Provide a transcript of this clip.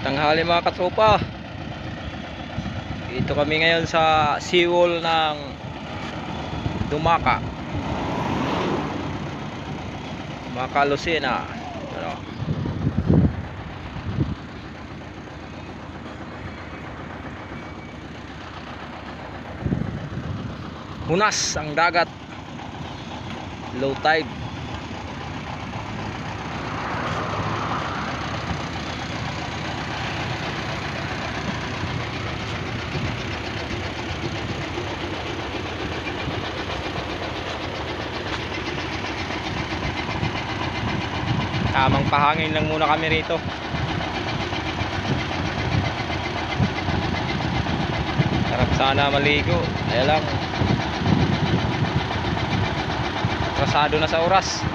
Tanghali mga katropa. Dito kami ngayon sa seawall ng Dumaka, Lucena. Ano? Hunas ang dagat. Low tide. Tamang pahangin lang muna kami rito. Sarap sana maligo. Kaya lang, rasado na sa oras.